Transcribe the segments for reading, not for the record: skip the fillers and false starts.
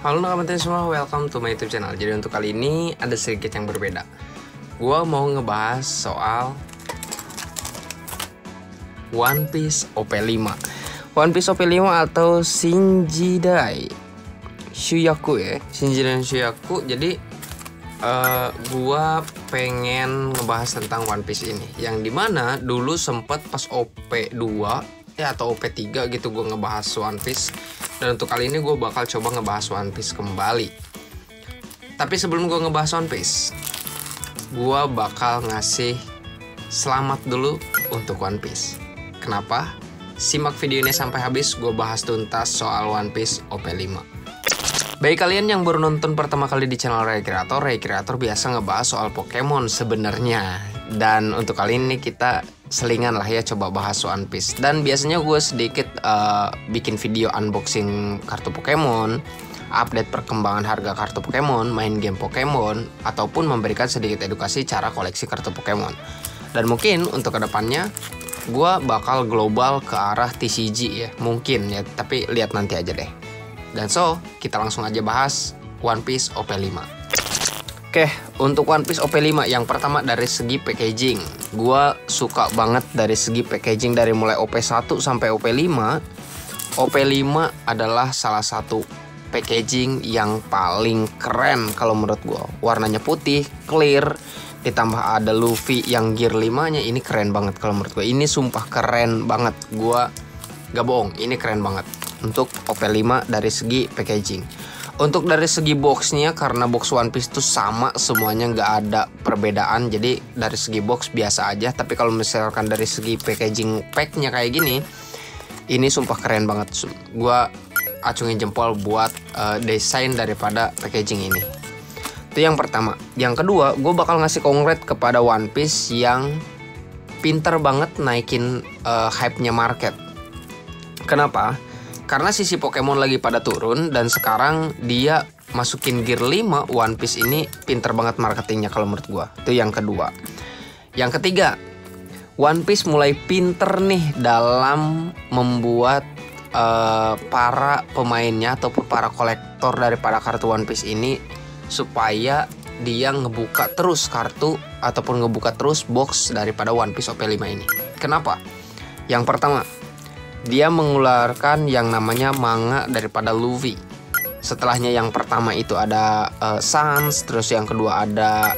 Halo teman-teman semua, welcome to my YouTube channel. Jadi untuk kali ini ada sedikit yang berbeda. Gua mau ngebahas soal One Piece OP5. One Piece OP5 atau Shinjidai Shuyaku ya, Shinjidai Shuyaku. Jadi gua pengen ngebahas tentang One Piece ini, yang dimana dulu sempet pas OP2 ya atau OP3 gitu gue ngebahas One Piece. Dan untuk kali ini gue bakal coba ngebahas One Piece kembali. Tapi sebelum gue ngebahas One Piece, gue bakal ngasih selamat dulu untuk One Piece. Kenapa? Simak video ini sampai habis, gue bahas tuntas soal One Piece OP5. Bagi kalian yang baru nonton pertama kali di channel Ray Creator biasa ngebahas soal Pokemon sebenarnya. Dan untuk kali ini kita selingan lah ya, coba bahas One Piece. Dan biasanya gue sedikit bikin video unboxing kartu Pokemon, update perkembangan harga kartu Pokemon, main game Pokemon, ataupun memberikan sedikit edukasi cara koleksi kartu Pokemon. Dan mungkin untuk kedepannya gue bakal global ke arah TCG ya, mungkin ya, tapi lihat nanti aja deh. Dan kita langsung aja bahas One Piece OP5. Oke, untuk One Piece OP5 yang pertama dari segi packaging. Gua suka banget dari segi packaging dari mulai OP1 sampai OP5. OP5 adalah salah satu packaging yang paling keren kalau menurut gua. Warnanya putih, clear, ditambah ada Luffy yang gear 5-nya, ini keren banget kalau menurut gua. Ini sumpah keren banget. Gua gak bohong, ini keren banget untuk OP5 dari segi packaging. Untuk dari segi boxnya, karena box One Piece itu sama semuanya, nggak ada perbedaan, jadi dari segi box biasa aja. Tapi kalau misalkan dari segi packaging packnya kayak gini, ini sumpah keren banget. Gua acungin jempol buat desain daripada packaging ini. Itu yang pertama. Yang kedua, gue bakal ngasih kongret kepada One Piece yang pinter banget naikin hype-nya market. Kenapa? Karena sisi Pokemon lagi pada turun dan sekarang dia masukin gear 5, One Piece ini pinter banget marketingnya kalau menurut gua. Itu yang kedua. Yang ketiga, One Piece mulai pinter nih dalam membuat para pemainnya ataupun para kolektor daripada kartu One Piece ini supaya dia ngebuka terus kartu ataupun ngebuka terus box daripada One Piece OP5 ini. Kenapa? Yang pertama, dia mengeluarkan yang namanya manga daripada Luffy. Setelahnya yang pertama itu ada Sans, terus yang kedua ada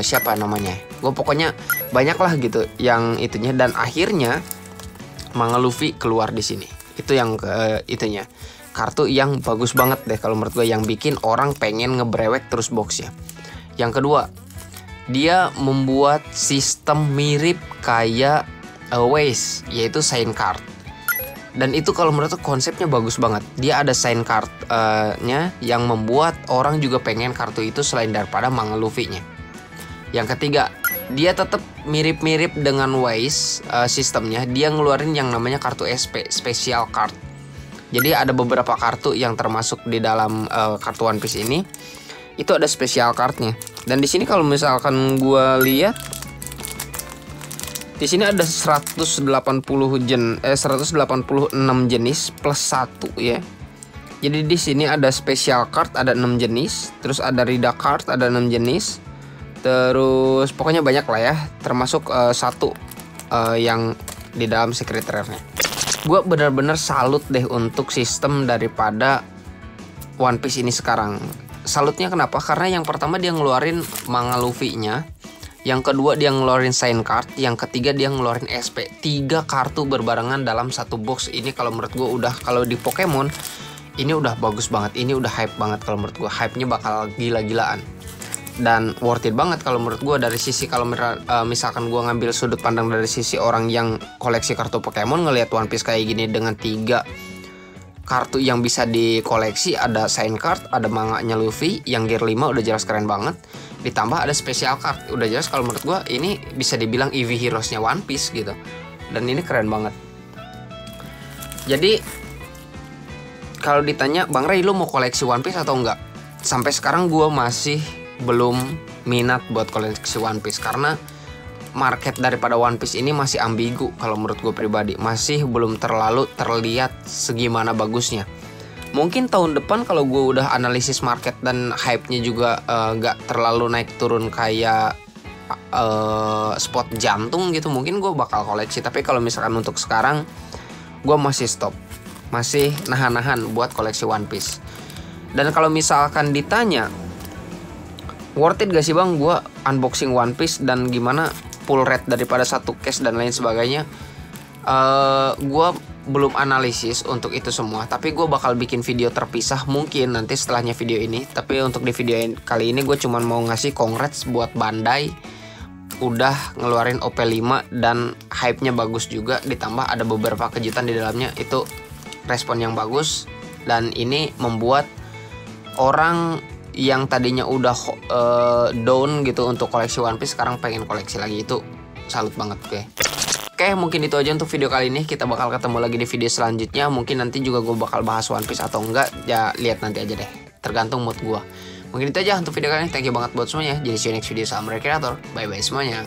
siapa namanya? Gue pokoknya banyak lah gitu yang itunya, dan akhirnya manga Luffy keluar di sini. Itu yang itunya. Kartu yang bagus banget deh kalau menurut gue, yang bikin orang pengen ngebrewek terus boxnya. Yang kedua, dia membuat sistem mirip kayak Waze, yaitu sign card. Dan itu kalau menurut aku konsepnya bagus banget. Dia ada sign card-nya yang membuat orang juga pengen kartu itu selain daripada manga Luffy-nya. Yang ketiga, dia tetap mirip-mirip dengan Waze sistemnya. Dia ngeluarin yang namanya kartu SP, special card. Jadi ada beberapa kartu yang termasuk di dalam kartu One Piece ini, itu ada special card-nya. Dan di sini kalau misalkan gua lihat, di sini ada 186 jenis plus 1 ya. Jadi di sini ada special card ada 6 jenis, terus ada Rida card ada 6 jenis. Terus pokoknya banyak lah ya, termasuk satu yang di dalam secret rare-nya. Gue benar-benar salut deh untuk sistem daripada One Piece ini sekarang. Salutnya kenapa? Karena yang pertama dia ngeluarin manga Luffy-nya. Yang kedua dia ngeluarin sign card, yang ketiga dia ngeluarin SP. 3 kartu berbarengan dalam satu box. Ini kalau menurut gue udah, kalau di Pokemon ini udah bagus banget. Ini udah hype banget kalau menurut gue. Hype-nya bakal gila-gilaan. Dan worth it banget kalau menurut gue dari sisi, kalau misalkan gue ngambil sudut pandang dari sisi orang yang koleksi kartu Pokemon, ngelihat One Piece kayak gini dengan 3 kartu yang bisa dikoleksi, ada sign card, ada manganya Luffy yang gear 5 udah jelas keren banget. Ditambah ada special card, udah jelas kalau menurut gua ini bisa dibilang EV Heroes-nya One Piece gitu. Dan ini keren banget. Jadi kalau ditanya, Bang Ray lu mau koleksi One Piece atau enggak? Sampai sekarang gua masih belum minat buat koleksi One Piece, karena market daripada One Piece ini masih ambigu kalau menurut gue pribadi. Masih belum terlalu terlihat segimana bagusnya. Mungkin tahun depan kalau gue udah analisis market dan hype-nya juga gak terlalu naik turun kayak spot jantung gitu, mungkin gue bakal koleksi. Tapi kalau misalkan untuk sekarang gue masih stop, masih nahan-nahan buat koleksi One Piece. Dan kalau misalkan ditanya worth it gak sih bang gue unboxing One Piece dan gimana pull rate daripada satu case dan lain sebagainya, gue belum analisis untuk itu semua. Tapi gue bakal bikin video terpisah mungkin nanti setelahnya video ini. Tapi untuk di video kali ini gue cuman mau ngasih congrats buat Bandai udah ngeluarin OP5 dan hype-nya bagus juga, ditambah ada beberapa kejutan di dalamnya. Itu respon yang bagus dan ini membuat orang yang tadinya udah down gitu untuk koleksi One Piece sekarang pengen koleksi lagi. Itu salut banget gue. Oke, mungkin itu aja untuk video kali ini. Kita bakal ketemu lagi di video selanjutnya. Mungkin nanti juga gue bakal bahas One Piece atau enggak, ya lihat nanti aja deh, tergantung mood gue. Mungkin itu aja untuk video kali ini. Thank you banget buat semuanya. Jadi see you next video. Salam Recreator. Bye bye semuanya.